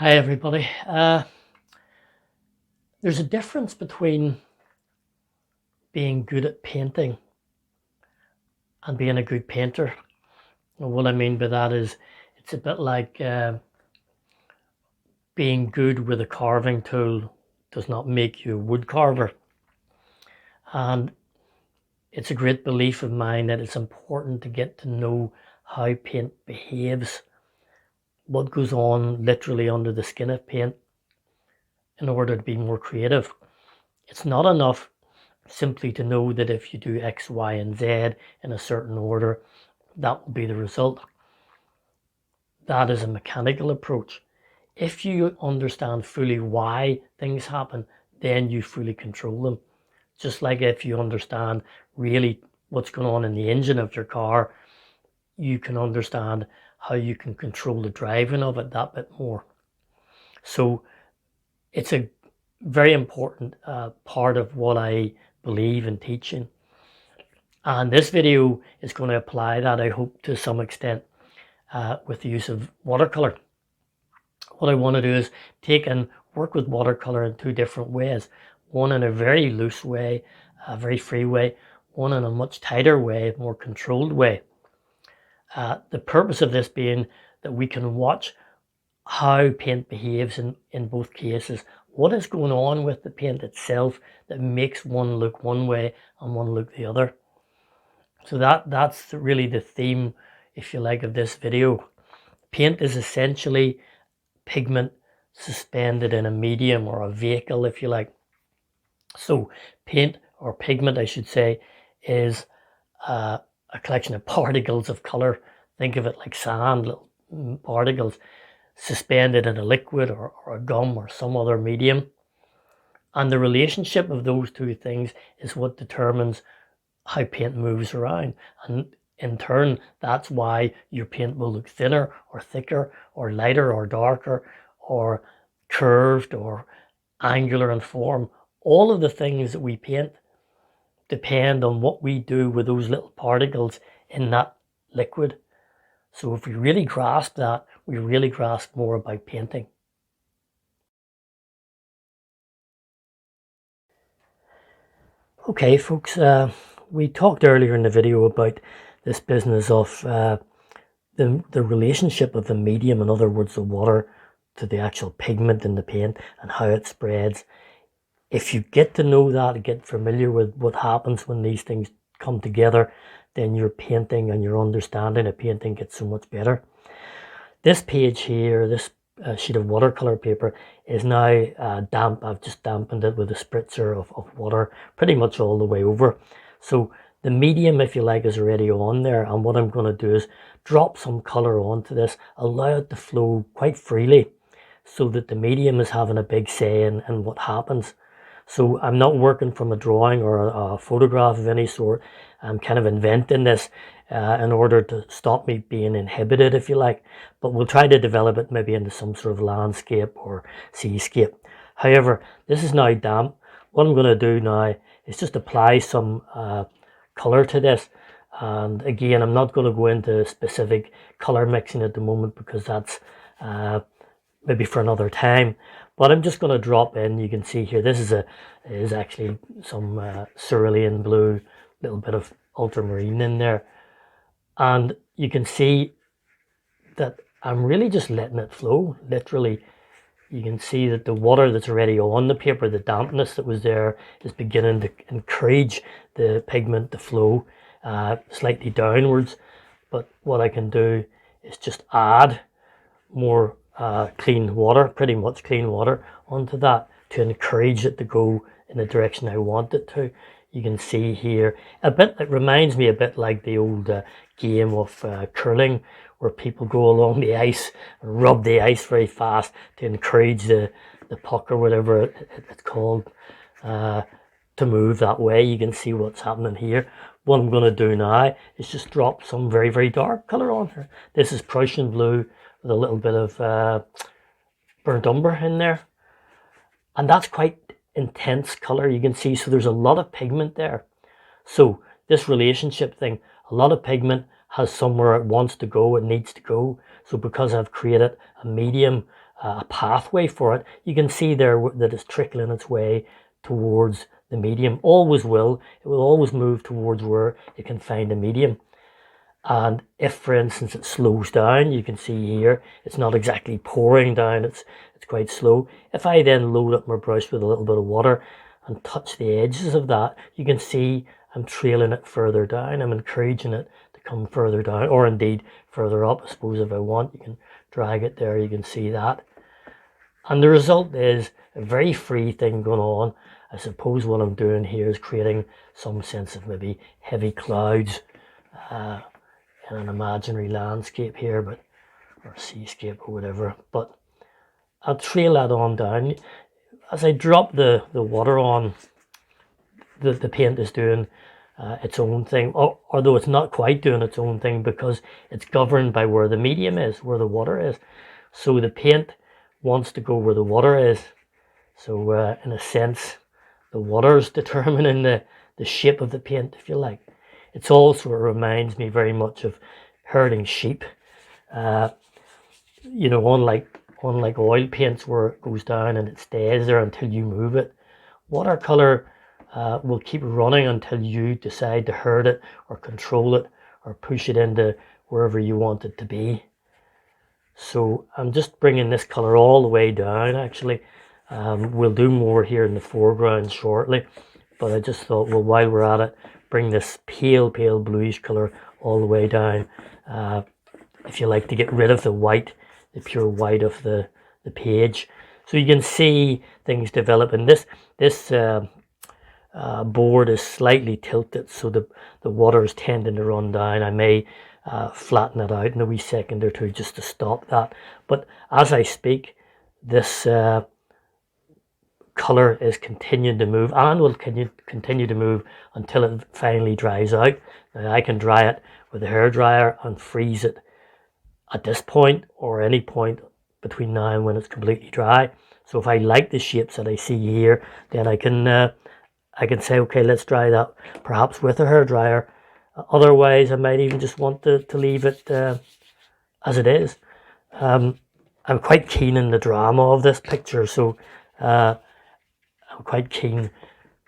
Hi everybody. There's a difference between being good at painting and being a good painter. And what I mean by that is it's a bit like being good with a carving tool does not make you a wood carver. And it's a great belief of mine that it's important to get to know how paint behaves, what goes on literally under the skin of paint in order to be more creative. It's not enough simply to know that if you do X, Y, and Z in a certain order, that will be the result. That is a mechanical approach. If you understand fully why things happen, then you fully control them. Just like if you understand really what's going on in the engine of your car, you can understand how you can control the driving of it that bit more. So it's a very important part of what I believe in teaching. And this video is going to apply that, I hope, to some extent with the use of watercolour. What I want to do is take and work with watercolour in two different ways. One in a very loose way, a very free way. One in a much tighter way, a more controlled way. The purpose of this being that we can watch how paint behaves in both cases. What is going on with the paint itself that makes one look one way and one look the other. So that's really the theme, if you like, of this video. Paint is essentially pigment suspended in a medium or a vehicle, if you like. So paint, or pigment I should say, is a collection of particles of colour. Think of it like sand, little particles suspended in a liquid or a gum or some other medium. And the relationship of those two things is what determines how paint moves around. And in turn, that's why your paint will look thinner or thicker or lighter or darker or curved or angular in form. All of the things that we paint depend on what we do with those little particles in that liquid. So if we really grasp that, we really grasp more about painting. Okay, folks, we talked earlier in the video about this business of the relationship of the medium, in other words, the water, to the actual pigment in the paint and how it spreads. If you get to know that and get familiar with what happens when these things come together, then your painting and your understanding of painting gets so much better. This page here, this sheet of watercolor paper is now damp. I've just dampened it with a spritzer of water pretty much all the way over. So the medium, if you like, is already on there, and what I'm going to do is drop some color onto this, allow it to flow quite freely so that the medium is having a big say in what happens. So I'm not working from a drawing or a photograph of any sort. I'm kind of inventing this in order to stop me being inhibited, if you like. But we'll try to develop it maybe into some sort of landscape or seascape. However, this is now damp. What I'm going to do now is just apply some colour to this. And again, I'm not going to go into specific colour mixing at the moment because that's maybe for another time. But I'm just going to drop in. You can see here, this is actually some cerulean blue, little bit of ultramarine in there. And you can see that I'm really just letting it flow, literally. You can see that the water that's already on the paper, the dampness that was there, is beginning to encourage the pigment to flow slightly downwards. But what I can do is just add more clean water, pretty much clean water, onto that to encourage it to go in the direction I want it to. You can see here a bit, it reminds me a bit like the old game of curling, where people go along the ice and rub the ice very fast to encourage the puck or whatever it's called to move that way. You can see what's happening here. What I'm going to do now is just drop some very, very dark colour on here. This is Prussian blue with a little bit of burnt umber in there. And that's quite intense colour, you can see. So there's a lot of pigment there. So this relationship thing, a lot of pigment has somewhere it wants to go, it needs to go. So because I've created a medium a pathway for it. You can see there that it's trickling its way towards the medium. Always will. It will always move towards where it can find a medium. And if, for instance, it slows down, you can see here, it's not exactly pouring down, it's quite slow. If I then load up my brush with a little bit of water and touch the edges of that, you can see I'm trailing it further down. I'm encouraging it to come further down, or indeed further up. I suppose if I want, you can drag it there, you can see that. And the result is a very free thing going on. I suppose what I'm doing here is creating some sense of maybe heavy clouds, in an imaginary landscape here, but or seascape or whatever. But I'll trail that on down. As I drop the water on, the paint is doing its own thing, although it's not quite doing its own thing because it's governed by where the medium is, where the water is. So the paint wants to go where the water is. So in a sense, the water is determining the shape of the paint, if you like. It's also, it reminds me very much of herding sheep. You know, unlike oil paints where it goes down and it stays there until you move it. Watercolor will keep running until you decide to herd it or control it or push it into wherever you want it to be. So I'm just bringing this color all the way down. Actually, we'll do more here in the foreground shortly, but I just thought, well, while we're at it, bring this pale bluish color all the way down. If you like, to get rid of the white, the pure white of the page, so you can see things develop. And this board is slightly tilted, so the water is tending to run down. I may flatten it out in a wee second or two just to stop that. But as I speak, this color is continuing to move and will continue to move until it finally dries out. Now I can dry it with a hairdryer and freeze it at this point or any point between now and when it's completely dry. So if I like the shapes that I see here, then I can say, okay, let's dry that perhaps with a hairdryer. Otherwise, I might even just want to leave it as it is. I'm quite keen in the drama of this picture, so I'm quite keen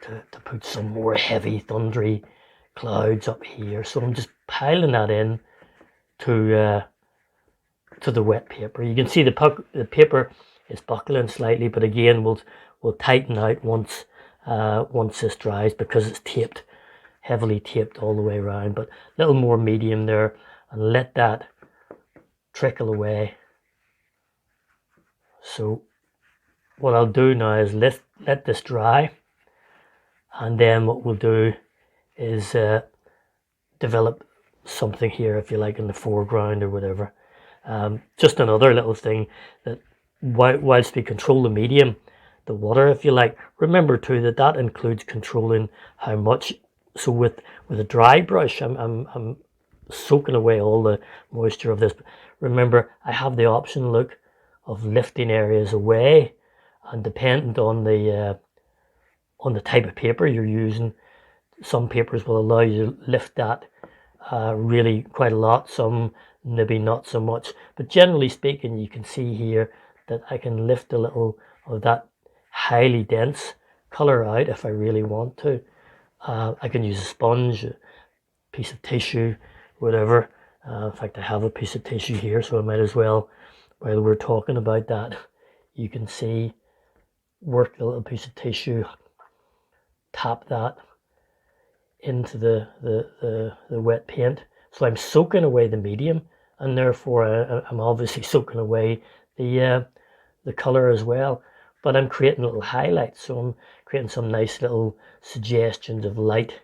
to put some more heavy, thundery clouds up here. So I'm just piling that in to the wet paper. You can see the paper is buckling slightly, but again, we'll tighten out once this dries because it's taped, heavily taped all the way around. But a little more medium there, and let that trickle away. So what I'll do now is let this dry, and then what we'll do is develop something here, if you like, in the foreground or whatever. Just another little thing, that whilst we control the medium, the water, if you like, remember too that includes controlling how much. So with a dry brush, I'm soaking away all the moisture of this. Remember, I have the option, look, of lifting areas away, and dependent on the type of paper you're using, some papers will allow you to lift that really quite a lot, some maybe not so much. But generally speaking, you can see here that I can lift a little of that highly dense color out if I really want to. I can use a sponge, a piece of tissue, whatever. In fact, I have a piece of tissue here, so I might as well, while we're talking about that, you can see, work the little piece of tissue, tap that into the wet paint. So I'm soaking away the medium, and therefore I'm obviously soaking away the color as well. But I'm creating little highlights, so I'm creating some nice little suggestions of light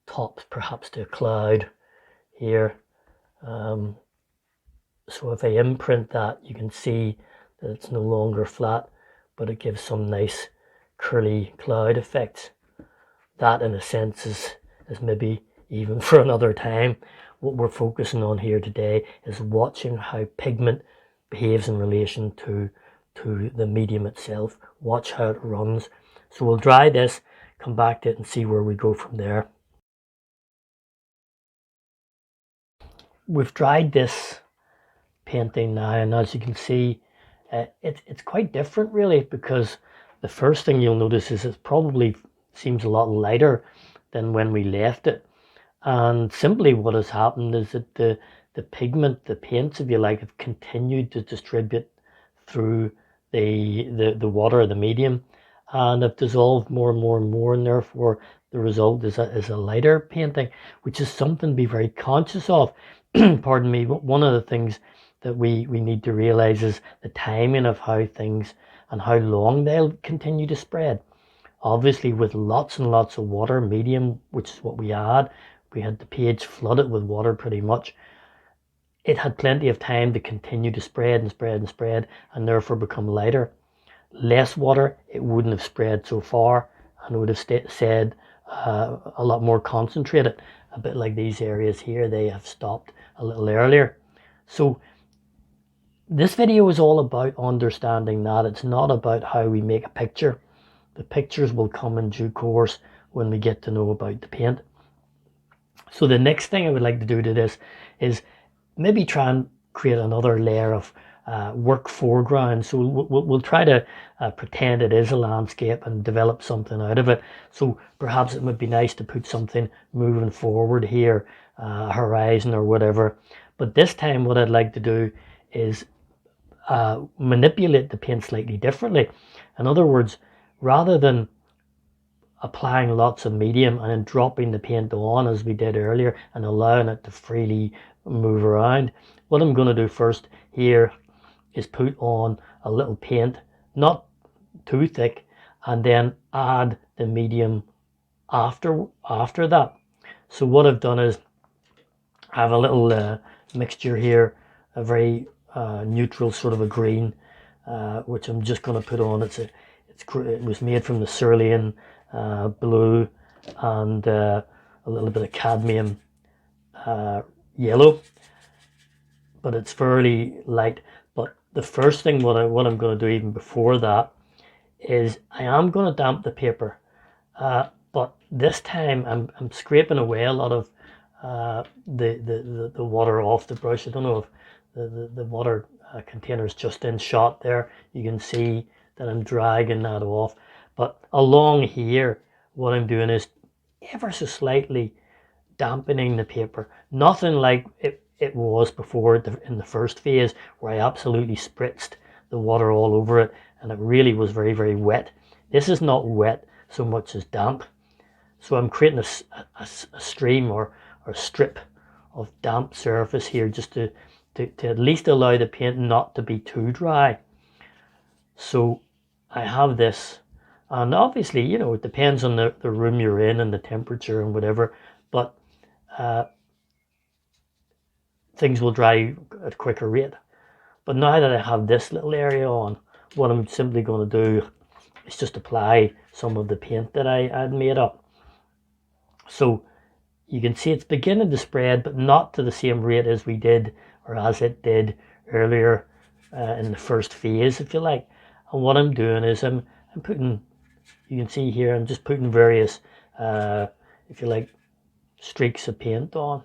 tops, perhaps to a cloud here. So if I imprint that, you can see that it's no longer flat, but it gives some nice curly cloud effects. That, in a sense, is maybe even for another time. What we're focusing on here today is watching how pigment behaves in relation to the medium itself. Watch how it runs. So we'll dry this, come back to it, and see where we go from there. We've dried this painting now, and as you can see, It's quite different really, because the first thing you'll notice is it probably seems a lot lighter than when we left it. And simply what has happened is that the pigment, the paints, if you like, have continued to distribute through the water, the medium, and have dissolved more and more and more, and therefore the result is a lighter painting, which is something to be very conscious of. Pardon me. One of the things that we need to realize is the timing of how things and how long they'll continue to spread. Obviously, with lots and lots of water, medium, which is what we had the page flooded with water pretty much. It had plenty of time to continue to spread and spread and spread, and therefore become lighter. Less water, it wouldn't have spread so far, and it would have stayed a lot more concentrated. A bit like these areas here, they have stopped a little earlier. So this video is all about understanding that. It's not about how we make a picture. The pictures will come in due course when we get to know about the paint. So the next thing I would like to do to this is maybe try and create another layer of work foreground. So we'll try to pretend it is a landscape and develop something out of it. So perhaps it would be nice to put something moving forward here, horizon or whatever. But this time what I'd like to do is manipulate the paint slightly differently. In other words, rather than applying lots of medium and then dropping the paint on as we did earlier and allowing it to freely move around, what I'm going to do first here is put on a little paint, not too thick, and then add the medium after that. So what I've done is I have a little mixture here, a very neutral sort of a green, which I'm just going to put on. It was made from the cerulean blue and a little bit of cadmium yellow, but it's fairly light. But the first thing what I'm going to do even before that is I am going to damp the paper, but this time I'm scraping away a lot of the water off the brush. I don't know if the water container is just in shot there. You can see that I'm dragging that off. But along here, what I'm doing is ever so slightly dampening the paper. Nothing like it was before in the first phase, where I absolutely spritzed the water all over it and it really was very, very wet. This is not wet so much as damp. So I'm creating a stream or a strip of damp surface here, just to at least allow the paint not to be too dry. So I have this, and obviously, you know, it depends on the room you're in and the temperature and whatever, but things will dry at a quicker rate. But now that I have this little area on, what I'm simply going to do is just apply some of the paint that I had made up. So you can see it's beginning to spread, but not to the same rate as we did, or as it did earlier in the first phase, if you like. And what I'm doing is I'm putting, you can see here, I'm just putting various, if you like, streaks of paint on.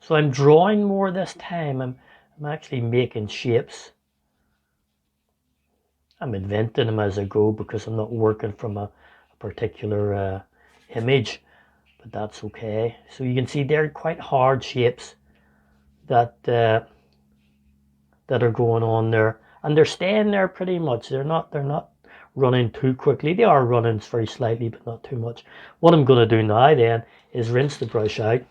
So I'm drawing more this time. I'm actually making shapes. I'm inventing them as I go because I'm not working from a particular image, but that's okay. So you can see they're quite hard shapes that that are going on there, and they're staying there pretty much. They're not running too quickly. They are running very slightly, but not too much. What I'm going to do now then is rinse the brush out,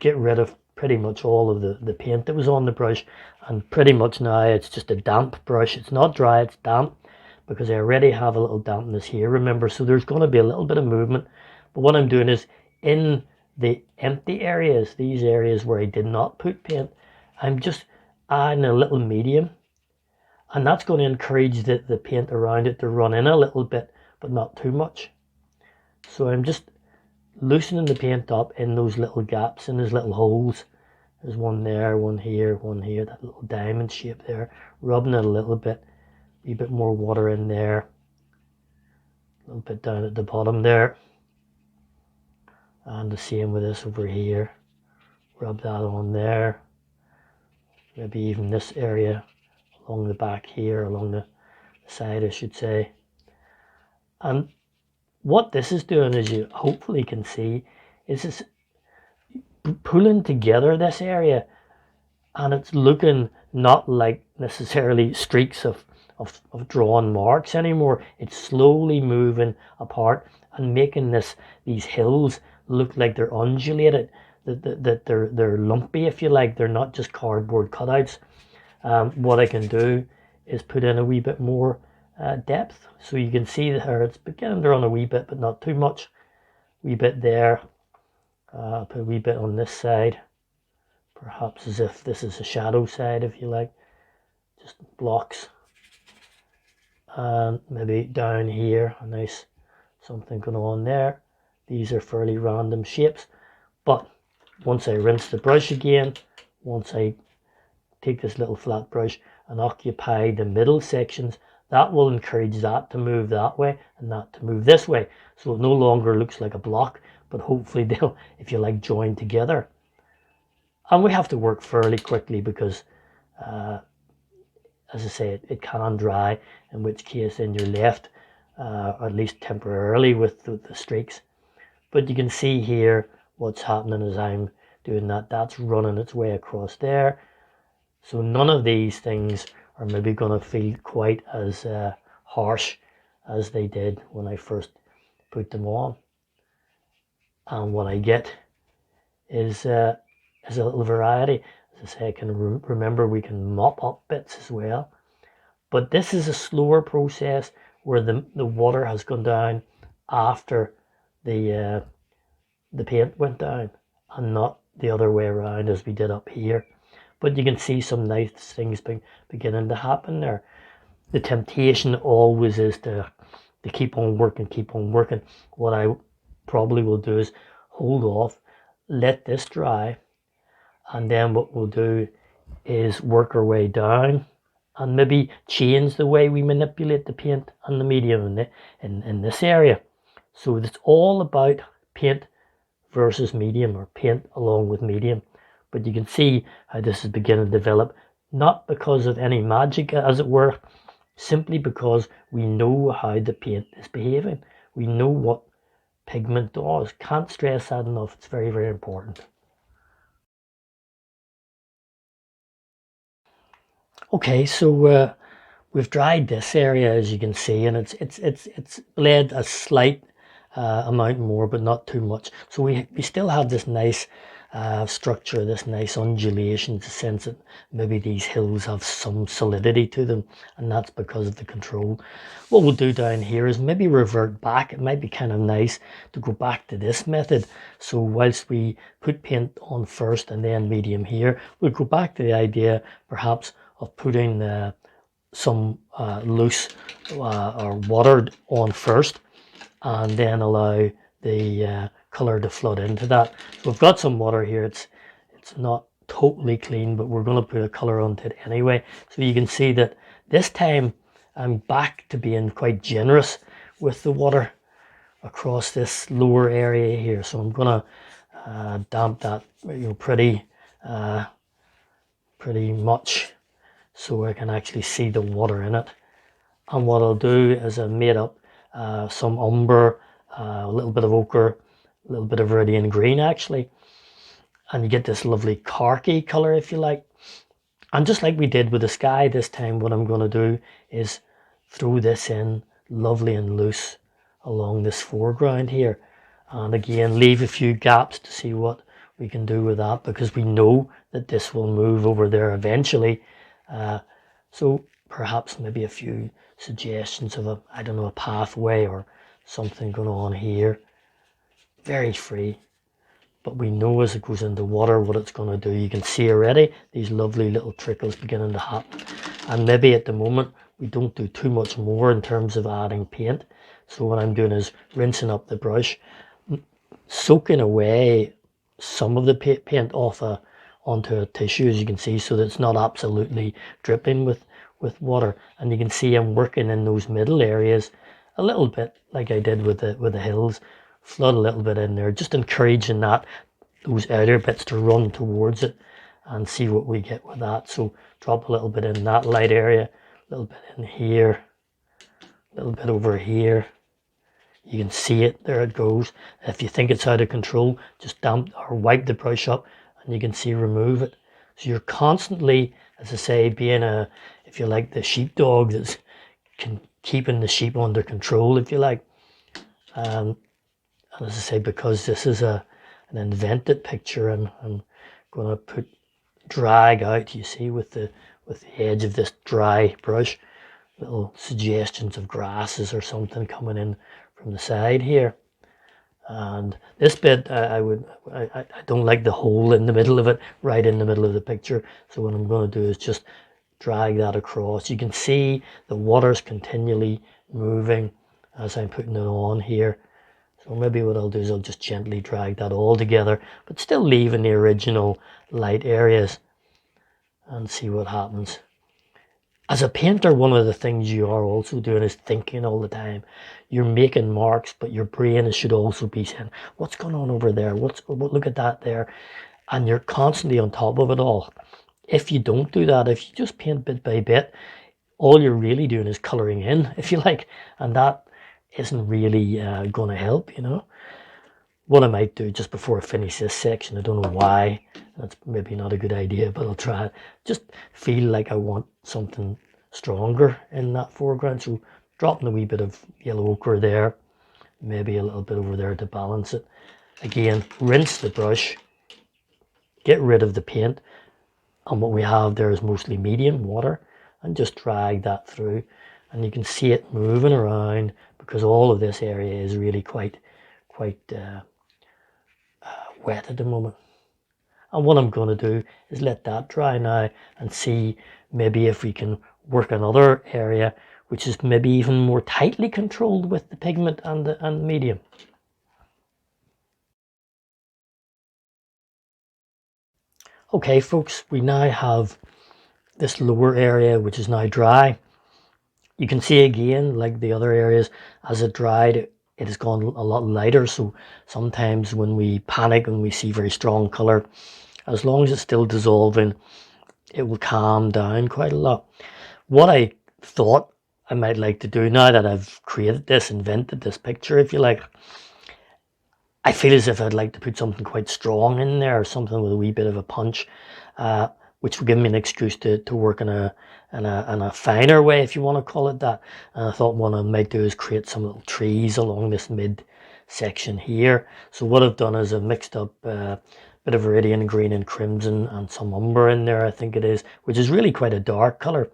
get rid of pretty much all of the paint that was on the brush, and pretty much now it's just a damp brush. It's not dry, it's damp, because I already have a little dampness here, remember, so there's going to be a little bit of movement. But what I'm doing is, in the empty areas, these areas where I did not put paint, I'm just adding a little medium, and that's going to encourage the paint around it to run in a little bit, but not too much. So I'm just loosening the paint up in those little gaps, in those little holes. There's one there, one here, that little diamond shape there. Rubbing it a little bit, a bit more water in there, a little bit down at the bottom there, and the same with this over here. Rub that on there, maybe even this area a along the back here, along the side I should say. And what this is doing, as you hopefully can see, is it's pulling together this area, and it's looking not like necessarily streaks of drawn marks anymore. It's slowly moving apart and making these hills look like they're undulated, that they're lumpy, if you like. They're not just cardboard cutouts. What I can do is put in a wee bit more depth, so you can see there it's beginning to run a wee bit, but not too much. Wee bit there. Put a wee bit on this side, perhaps as if this is a shadow side, if you like, just blocks. And maybe down here, a nice something going on there. These are fairly random shapes, but once I rinse the brush again, once I take this little flat brush and occupy the middle sections, that will encourage that to move that way and that to move this way, so it no longer looks like a block, but hopefully they'll, if you like, join together. And we have to work fairly quickly because as I say, it can dry, in which case then you're left at least temporarily with the streaks. But you can see here what's happening as I'm doing that. That's running its way across there. So none of these things are maybe going to feel quite as harsh as they did when I first put them on. And what I get is a little variety. As I say, I can remember we can mop up bits as well. But this is a slower process where the water has gone down after the paint went down, and not the other way around as we did up here. But you can see some nice things beginning to happen there. The temptation always is to keep on working. What I probably will do is hold off, let this dry, and then what we'll do is work our way down and maybe change the way we manipulate the paint and the medium in this area. So it's all about paint versus medium, or paint along with medium. But you can see how this is beginning to develop, not because of any magic as it were, simply because we know how the paint is behaving. We know what pigment does. Can't stress that enough. It's very, very important. Okay, so we've dried this area, as you can see, and it's bled a slight amount more, but not too much. So we still have this nice structure, this nice undulation, to sense that maybe these hills have some solidity to them, and that's because of the control. What we'll do down here is maybe revert back. It might be kind of nice to go back to this method. So whilst we put paint on first and then medium here, we'll go back to the idea perhaps of putting some loose or water on first, and then allow the colour to flood into that. So we've got some water here. It's not totally clean, but we're going to put a colour onto it anyway. So you can see that this time I'm back to being quite generous with the water across this lower area here. So I'm going to damp that pretty much, so I can actually see the water in it. And what I'll do is I made up some umber, a little bit of ochre, a little bit of viridian green actually, and you get this lovely khaki colour, if you like. And just like we did with the sky this time, what I'm going to do is throw this in lovely and loose along this foreground here, and again leave a few gaps to see what we can do with that, because we know that this will move over there eventually. So perhaps maybe a few suggestions of a pathway or something going on here. Very free, but we know as it goes into water what it's going to do. You can see already these lovely little trickles beginning to happen, and maybe at the moment we don't do too much more in terms of adding paint. So what I'm doing is rinsing up the brush, soaking away some of the paint onto a tissue, as you can see, so that it's not absolutely dripping with water. And you can see I'm working in those middle areas a little bit, like I did with the hills. Flood a little bit in there, just encouraging those outer bits to run towards it, and see what we get with that. So drop a little bit in that light area, a little bit in here, a little bit over here. You can see it, there it goes. If you think it's out of control, just damp or wipe the brush up and you can see remove it. So you're constantly, as I say, being if you like, the sheepdog that's keeping the sheep under control, if you like. And as I say, because this is an invented picture, I'm going to drag out, you see, with the edge of this dry brush, little suggestions of grasses or something coming in from the side here. And this bit, I don't like the hole in the middle of it, right in the middle of the picture. So what I'm going to do is just drag that across. You can see the water's continually moving as I'm putting it on here. So maybe what I'll do is I'll just gently drag that all together, but still leaving the original light areas, and see what happens. As a painter, one of the things you are also doing is thinking all the time. You're making marks, but your brain should also be saying, what's going on over there? Look at that there. And you're constantly on top of it all. If you don't do that, if you just paint bit by bit, all you're really doing is colouring in, if you like. And that isn't really going to help, you know. What I might do just before I finish this section, I don't know why, that's maybe not a good idea, but I'll try it. Just feel like I want something stronger in that foreground, so dropping a wee bit of yellow ochre there, maybe a little bit over there to balance it. Again, rinse the brush, get rid of the paint, and what we have there is mostly medium water, and just drag that through, and you can see it moving around because all of this area is really quite wet at the moment. And what I'm going to do is let that dry now and see maybe if we can work another area which is maybe even more tightly controlled with the pigment and the medium. Okay folks, we now have this lower area which is now dry. You can see again, like the other areas, as it dried, it has gone a lot lighter. So sometimes when we panic and we see very strong colour, as long as it's still dissolving, it will calm down quite a lot. What I thought I might like to do now that I've created this, invented this picture, if you like, I feel as if I'd like to put something quite strong in there, something with a wee bit of a punch, which will give me an excuse to work in a finer way, if you want to call it that. And I thought what I might do is create some little trees along this mid section here. So what I've done is I've mixed up a bit of Viridian green and crimson and some umber in there, I think it is, which is really quite a dark colour.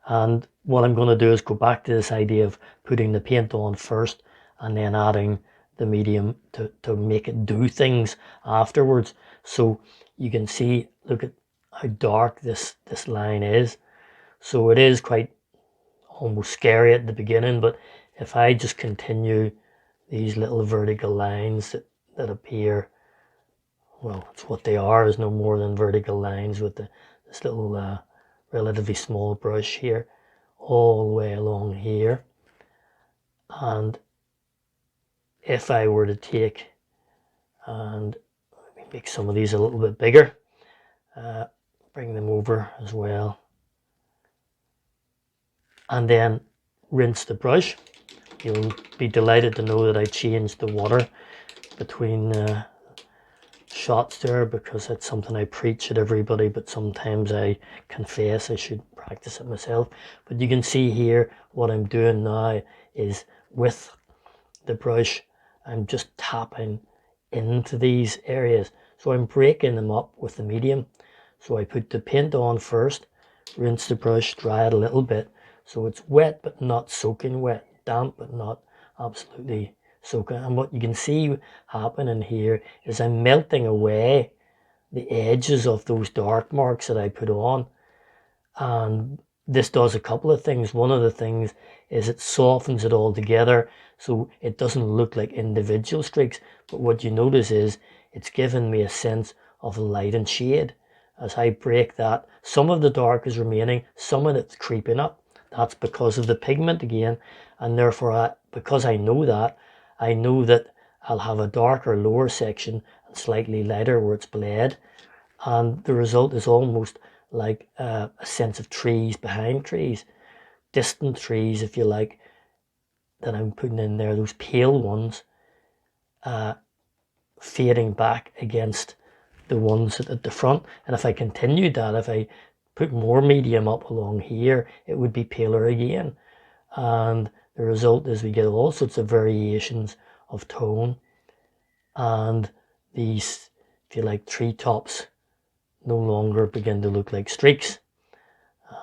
And what I'm going to do is go back to this idea of putting the paint on first and then adding the medium to make it do things afterwards. So you can see, look at how dark this line is. So it is quite almost scary at the beginning, but if I just continue these little vertical lines that appear, well, it's what they are, is no more than vertical lines with this little relatively small brush here, all the way along here. And if I were to take and make some of these a little bit bigger, bring them over as well, and then rinse the brush. You'll be delighted to know that I changed the water between shots there, because it's something I preach at everybody, but sometimes I confess I should practice it myself. But you can see here what I'm doing now is with the brush, I'm just tapping into these areas. So I'm breaking them up with the medium. So I put the paint on first, rinse the brush, dry it a little bit, so it's wet but not soaking wet, damp but not absolutely soaking. And what you can see happening here is I'm melting away the edges of those dark marks that I put on. And this does a couple of things. One of the things is it softens it all together so it doesn't look like individual streaks, but what you notice is it's given me a sense of light and shade. As I break that, some of the dark is remaining, some of it's creeping up. That's because of the pigment again, and therefore because I know that I'll have a darker lower section and slightly lighter where it's bled, and the result is almost like a sense of trees behind trees, distant trees if you like, that I'm putting in there, those pale ones fading back against the ones at the front. And if I continued that, if I put more medium up along here, it would be paler again. And the result is we get all sorts of variations of tone, and these, if you like, treetops no longer begin to look like streaks,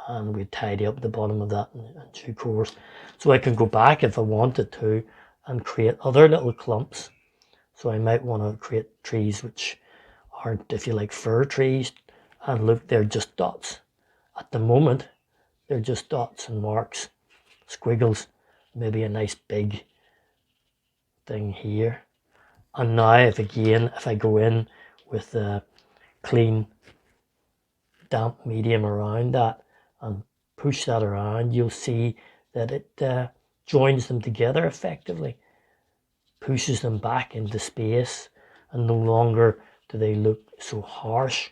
and we tidy up the bottom of that in due course. So I can go back if I wanted to and create other little clumps. So I might want to create trees which aren't, if you like, fir trees, and look, they're just dots. At the moment, they're just dots and marks, squiggles, maybe a nice big thing here. And now if I go in with a clean damp medium around that and push that around, you'll see that it joins them together effectively, pushes them back into space, and no longer do they look so harsh.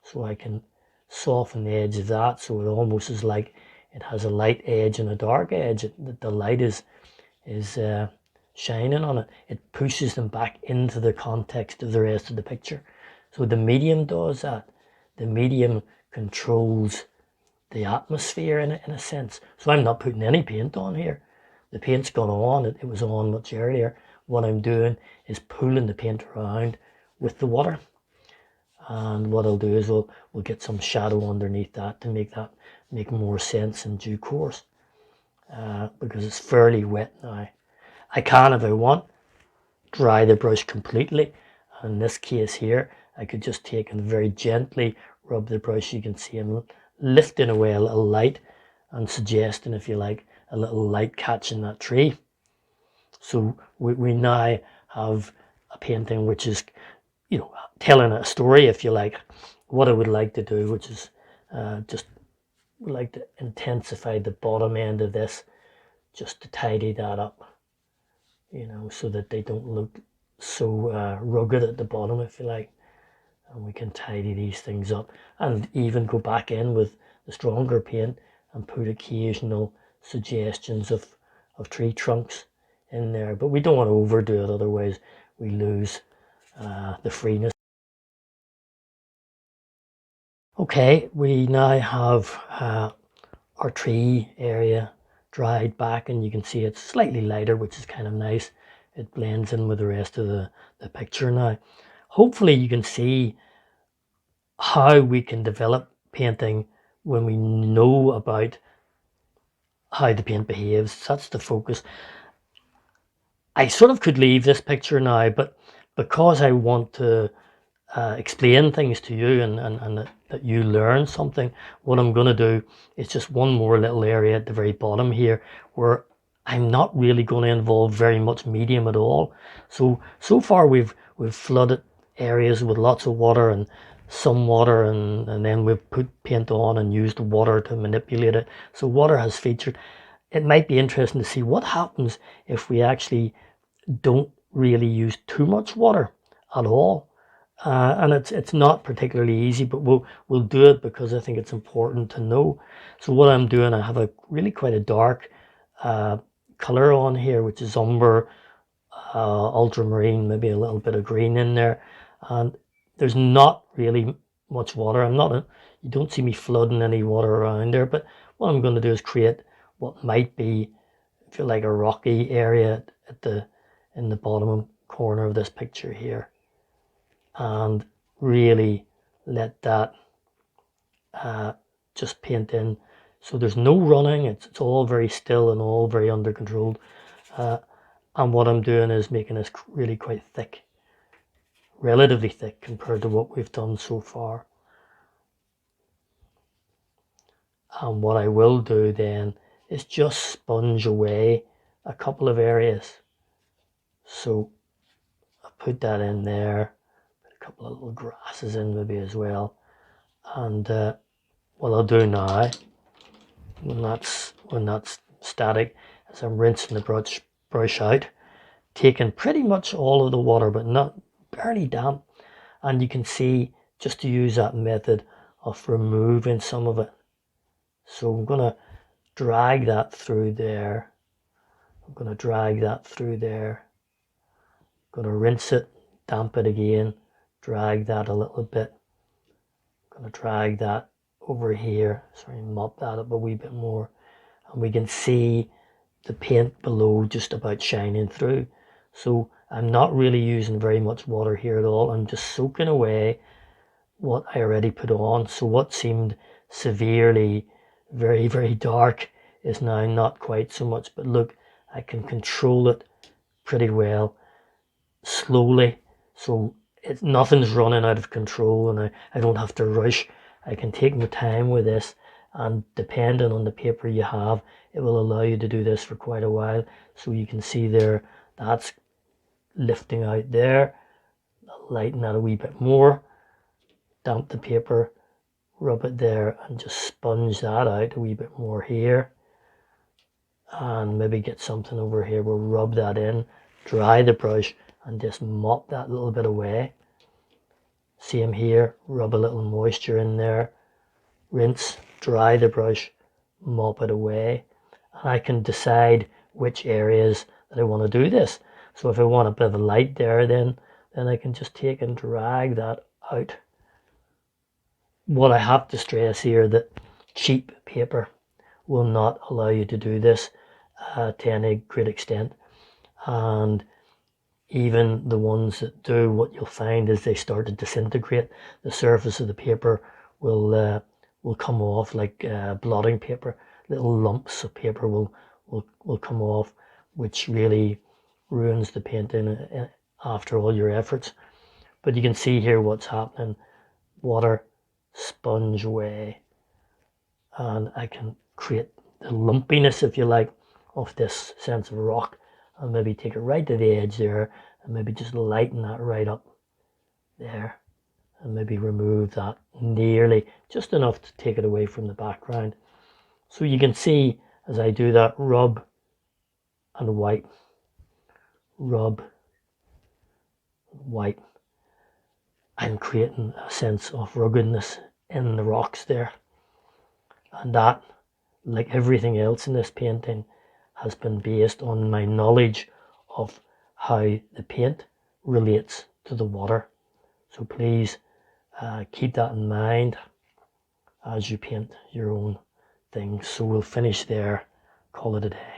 So I can soften the edge of that, so it almost is like it has a light edge and a dark edge. The light is shining on it. It pushes them back into the context of the rest of the picture. So the medium does that. The medium controls the atmosphere in a sense. So I'm not putting any paint on here. The paint's gone on. It was on much earlier. What I'm doing is pulling the paint around with the water. And what I'll do is we'll get some shadow underneath that to make more sense in due course, because it's fairly wet now. I can, if I want, dry the brush completely. In this case here, I could just take and very gently rub the brush. You can see I'm lifting away a little light and suggesting, if you like, a little light catching that tree. So we now have a painting which is, you know, telling a story, if you like. What I would like to do, which is just would like to intensify the bottom end of this, just to tidy that up, you know, so that they don't look so rugged at the bottom, if you like. And we can tidy these things up and even go back in with the stronger paint and put occasional suggestions of tree trunks in there. But we don't want to overdo it, otherwise we lose the freeness. Okay, we now have our tree area dried back, and you can see it's slightly lighter, which is kind of nice. It blends in with the rest of the picture now. Hopefully you can see how we can develop painting when we know about how the paint behaves. That's the focus. I sort of could leave this picture now, but because I want to explain things to you and that you learn something, what I'm going to do is just one more little area at the very bottom here where I'm not really going to involve very much medium at all. So far we've flooded areas with lots of water and some water, and then we've put paint on and used water to manipulate it. So water has featured. It might be interesting to see what happens if we actually don't really use too much water at all. And it's not particularly easy, but we'll do it because I think it's important to know. So what I'm doing, I have a really quite a dark color on here, which is umber, ultramarine, maybe a little bit of green in there, and there's not really much water. You don't see me flooding any water around there, but what I'm going to do is create what might be, if you like, a rocky area in the bottom corner of this picture here, and really let that just paint in. So there's no running, it's all very still and all very under control. And what I'm doing is making this really quite thick, relatively thick compared to what we've done so far. And what I will do then is just sponge away a couple of areas. So I put that in there, put a couple of little grasses in maybe as well. And what I'll do now, when that's static, is I'm rinsing the brush out, taking pretty much all of the water, but not barely damp. And you can see just to use that method of removing some of it. So I'm going to drag that through there. I'm going to drag that through there. I'm going to rinse it, damp it again, drag that a little bit. I'm going to drag that over here. Sorry, mop that up a wee bit more. And we can see the paint below just about shining through. So I'm not really using very much water here at all. I'm just soaking away what I already put on. So what seemed severely very, very dark is now not quite so much. But look, I can control it pretty well, slowly. So nothing's running out of control, and I don't have to rush. I can take my time with this, and depending on the paper you have, it will allow you to do this for quite a while. So you can see there, that's lifting out there. Lighten that a wee bit more. Damp the paper, rub it there, and just sponge that out a wee bit more here. And maybe get something over here. We'll rub that in, dry the brush, and just mop that little bit away. Same here, rub a little moisture in there, rinse, dry the brush, mop it away. And I can decide which areas that I want to do this. So if I want a bit of a light there, then I can just take and drag that out. What I have to stress here, that cheap paper will not allow you to do this to any great extent. And even the ones that do, what you'll find is they start to disintegrate. The surface of the paper will come off like blotting paper. Little lumps of paper will come off, which really ruins the painting after all your efforts. But you can see here what's happening. Water, sponge away, and I can create the lumpiness, if you like, of this sense of rock, and maybe take it right to the edge there, and maybe just lighten that right up there, and maybe remove that nearly just enough to take it away from the background. So you can see as I do that, rub and wipe, rub, wipe. I'm creating a sense of ruggedness in the rocks there, and that, like everything else in this painting, has been based on my knowledge of how the paint relates to the water. So please keep that in mind as you paint your own things. So we'll finish there, call it a day.